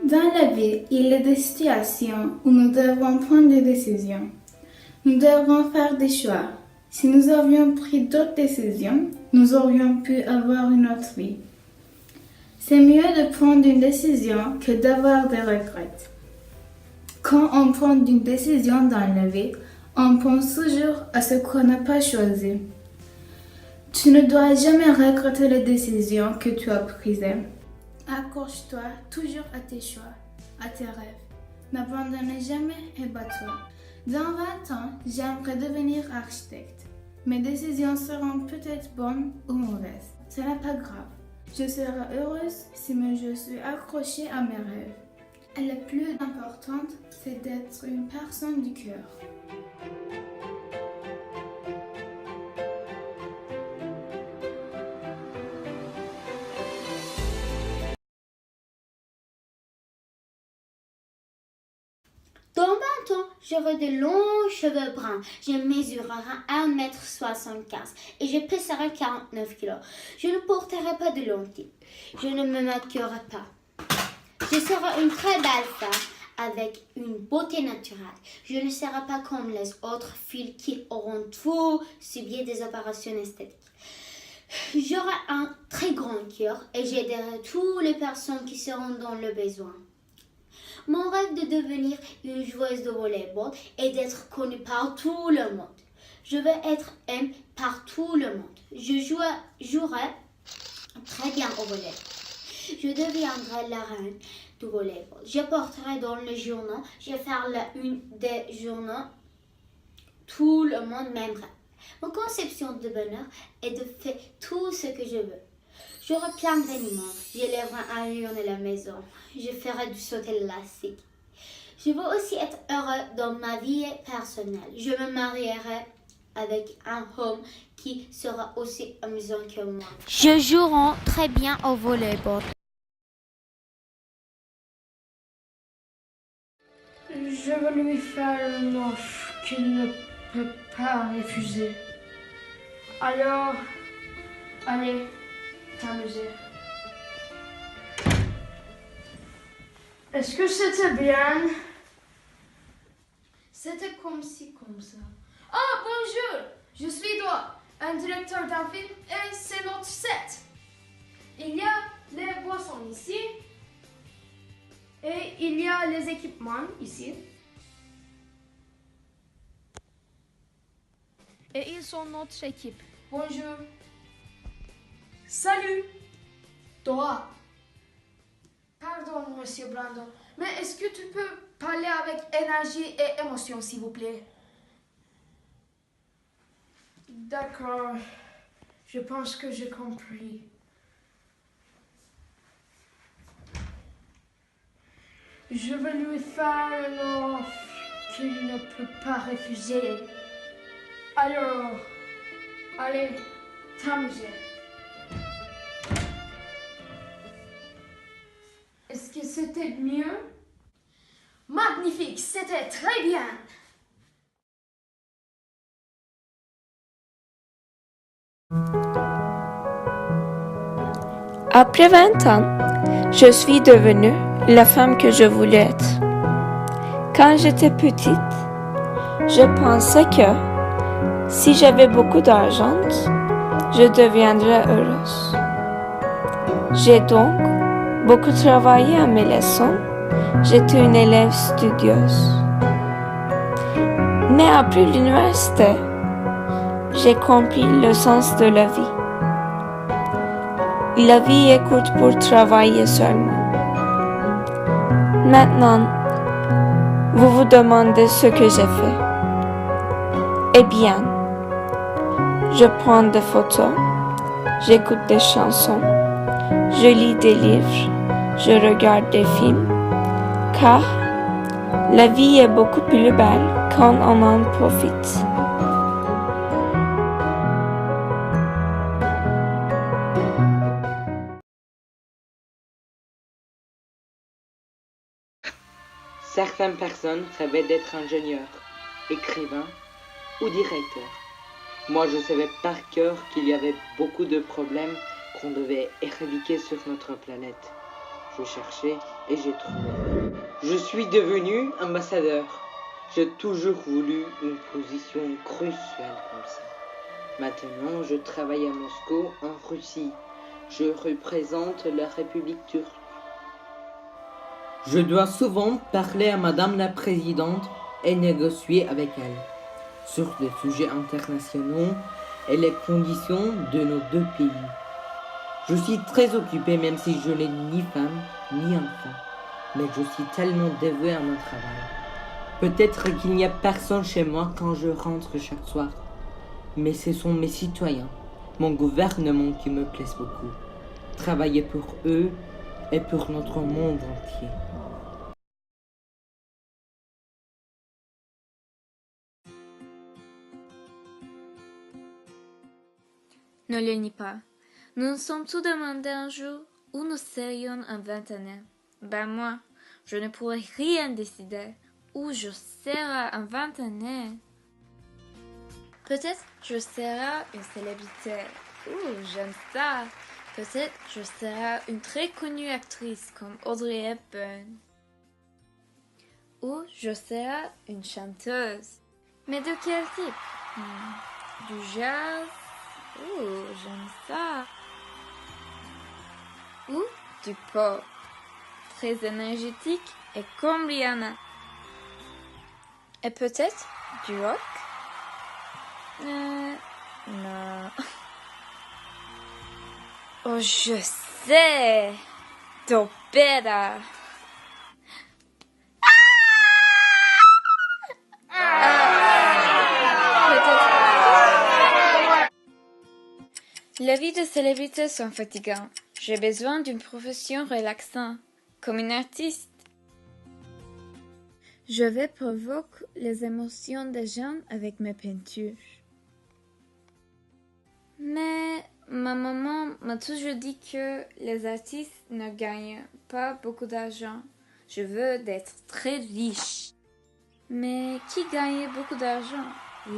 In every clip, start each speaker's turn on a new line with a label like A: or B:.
A: Dans la vie, il y a des situations où nous devons prendre des décisions. Nous devons faire des choix. Si nous avions pris d'autres décisions, nous aurions pu avoir une autre vie. C'est mieux de prendre une décision que d'avoir des regrets. Quand on prend une décision dans la vie, on pense toujours à ce qu'on n'a pas choisi. Tu ne dois jamais regretter les décisions que tu as prises. Accroche-toi toujours à tes choix, à tes rêves. N'abandonne jamais et bats-toi. Dans 20 ans, j'aimerais devenir architecte. Mes décisions seront peut-être bonnes ou mauvaises. Ce n'est pas grave. Je serai heureuse si je suis accrochée à mes rêves. Et le plus important, c'est d'être une personne du cœur.
B: Dans 20 ans, j'aurai de longs cheveux bruns. Je mesurerai 1,75 m et je pèserai 49 kg. Je ne porterai pas de lentilles. Je ne me maquillerai pas. Je serai une très belle femme avec une beauté naturelle. Je ne serai pas comme les autres filles qui auront tous subi des opérations esthétiques. J'aurai un très grand cœur et j'aiderai toutes les personnes qui seront dans le besoin. Mon rêve de devenir une joueuse de volleyball est d'être connue par tout le monde. Je veux être aimée par tout le monde. Je jouerai très bien au volleyball. Je deviendrai la reine du volleyball. Je porterai dans le journal, je vais faire la une des journaux. Tout le monde m'aimerait. Ma conception de bonheur est de faire tout ce que je veux. J'aurai plein d'animaux. J'élèverai un lion à la maison. Je ferai du saut élastique. Je veux aussi être heureux dans ma vie personnelle. Je me marierai avec un homme qui sera aussi amusant que moi. Je jouerai très bien au volleyball.
C: Je veux lui faire une offre qu'il ne peut pas refuser. Alors, allez t'amuser. Est-ce que c'était bien?
D: C'était comme ci, comme ça. Ah, bonjour! Je suis Doa, un directeur d'un film et c'est notre set. Il y a les boissons ici et il y a les équipements ici. Et ils sont notre équipe. Bonjour.
C: Salut! Toi! Pardon, monsieur Brandon, mais est-ce que tu peux parler avec énergie et émotion, s'il vous plaît? D'accord. Je pense que j'ai compris. Je vais lui faire une offre qu'il ne peut pas refuser. Alors, allez t'amuser. Est-ce que c'était mieux?
D: Magnifique, c'était très bien.
E: Après 20 ans, je suis devenue la femme que je voulais être. Quand j'étais petite, je pensais que si j'avais beaucoup d'argent, je deviendrais heureuse. J'ai donc beaucoup travaillé à mes leçons. J'étais une élève studieuse. Mais après l'université, j'ai compris le sens de la vie. La vie est courte pour travailler seulement. Maintenant, vous vous demandez ce que j'ai fait. Eh bien, je prends des photos, j'écoute des chansons, je lis des livres, je regarde des films, car la vie est beaucoup plus belle quand on en profite.
F: Certaines personnes rêvaient d'être ingénieurs, écrivains ou directeurs. Moi, je savais par cœur qu'il y avait beaucoup de problèmes qu'on devait éradiquer sur notre planète. Je cherchais et j'ai trouvé. Je suis devenu ambassadeur. J'ai toujours voulu une position cruciale comme ça. Maintenant, je travaille à Moscou, en Russie. Je représente la République turque. Je dois souvent parler à Madame la Présidente et négocier avec elle sur les sujets internationaux et les conditions de nos deux pays. Je suis très occupé même si je n'ai ni femme ni enfant, mais je suis tellement dévoué à mon travail. Peut-être qu'il n'y a personne chez moi quand je rentre chaque soir, mais ce sont mes citoyens, mon gouvernement qui me plaisent beaucoup. Travailler pour eux et pour notre monde entier.
E: Ne le nie pas. Nous nous sommes tous demandé un jour où nous serions en 20 années. Ben moi, je ne pourrais rien décider. Où je serai en 20 années. Peut-être je serai une célébrité. J'aime ça. Peut-être je serai une très connue actrice comme Audrey Hepburn. Ou je serai une chanteuse. Mais de quel type? Du jazz? J'aime ça. Ou du pop. Très énergétique et comme Rihanna. Et peut-être du rock? Non. Oh, je sais! D'opéra! La vie de célébrité sont fatigants. J'ai besoin d'une profession relaxante, comme une artiste. Je vais provoquer les émotions des gens avec mes peintures. Mais ma maman m'a toujours dit que les artistes ne gagnent pas beaucoup d'argent. Je veux être très riche. Mais qui gagne beaucoup d'argent?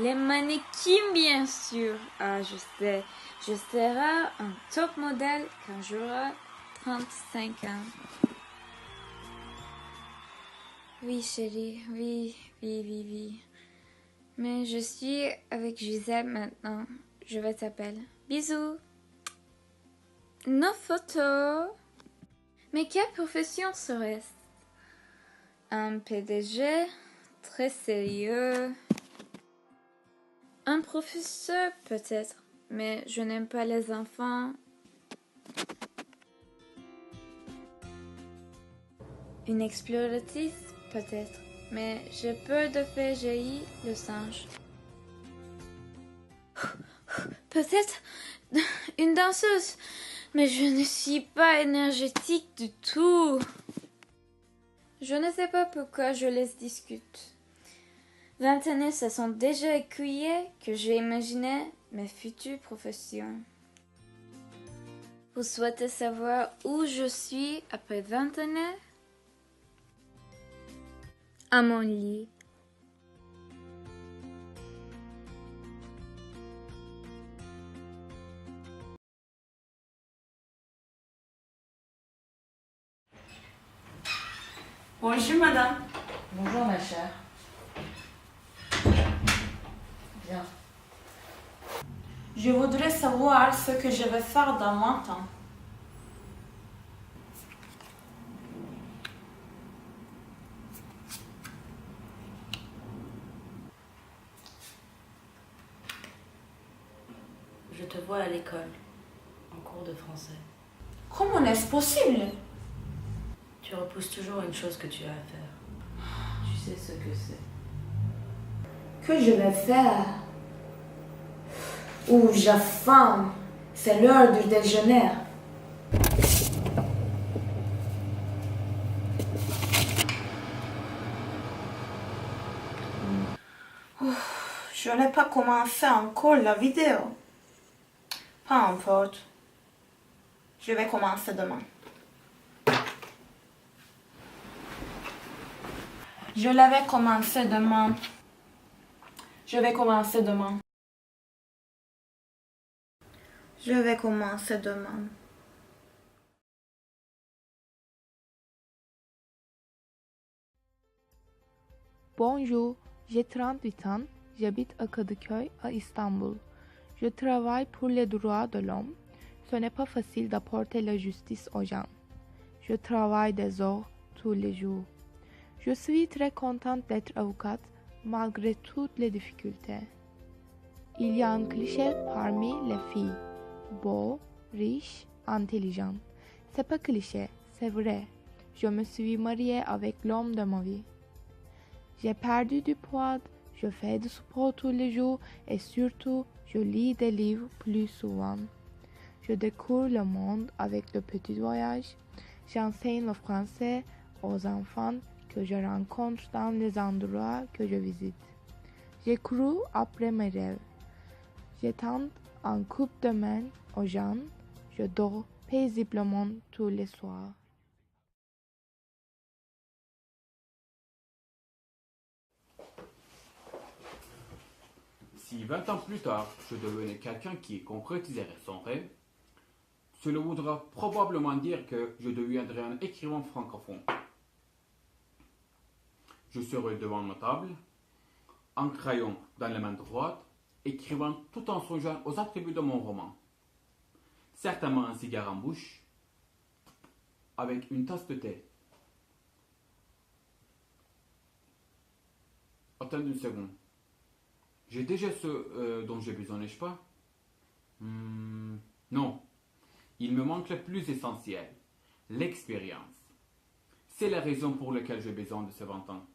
E: Les mannequins, bien sûr. Ah, je sais. Je serai un top modèle quand j'aurai 35 ans. Oui, chérie. Oui. Mais je suis avec Gisèle maintenant. Je vais t'appeler. Bisous. Nos photos. Mais quelle profession serait-ce? Un PDG très sérieux. Un professeur peut-être, mais je n'aime pas les enfants. Une exploratrice peut-être, mais j'ai peur de faire jaillir le singe. Peut-être une danseuse, mais je ne suis pas énergétique du tout. Je ne sais pas pourquoi je les discute. 20 années se sont déjà écoulées que j'ai imaginé mes futures professions. Vous souhaitez savoir où je suis après 20 années? À mon lit.
G: Bonjour madame.
H: Bonjour ma chère. Bien.
G: Je voudrais savoir ce que je vais faire dans 20 ans.
H: Je te vois à l'école, en cours de français.
G: Comment est-ce possible?
H: Tu repousses toujours une chose que tu as à faire. Tu sais ce que c'est.
G: Que je vais faire? Ouh, j'ai faim. C'est l'heure du déjeuner. Je n'ai pas commencé encore la vidéo. Peu importe. Je vais commencer demain. Je l'avais commencé demain. Je vais commencer demain. Je vais commencer demain.
I: Bonjour, j'ai 38 ans, j'habite à Kadıköy, à Istanbul. Je travaille pour les droits de l'homme. Ce n'est pas facile d'apporter la justice aux gens. Je travaille des heures tous les jours. Je suis très contente d'être avocate malgré toutes les difficultés. Il y a un cliché parmi les filles. Beau, riche, intelligent. C'est pas cliché, c'est vrai. Je me suis mariée avec l'homme de ma vie. J'ai perdu du poids, je fais du sport tous les jours et surtout, je lis des livres plus souvent. Je découvre le monde avec de petits voyages. J'enseigne le français aux enfants que je rencontre dans les endroits que je visite. J'écris après mes rêves. Je tente un coupe de main aux gens. Je dors paisiblement tous les soirs.
J: Si 20 ans plus tard, je devenais quelqu'un qui concrétiserait son rêve, cela voudra probablement dire que je deviendrai un écrivain francophone. Je serai devant ma table, un crayon dans la main droite, écrivant tout en songeant aux attributs de mon roman. Certainement un cigare en bouche, avec une tasse de thé. Attendez une seconde. J'ai déjà ce dont j'ai besoin, n'est-ce pas? Non. Il me manque le plus essentiel, l'expérience. C'est la raison pour laquelle j'ai besoin de ces 20 ans.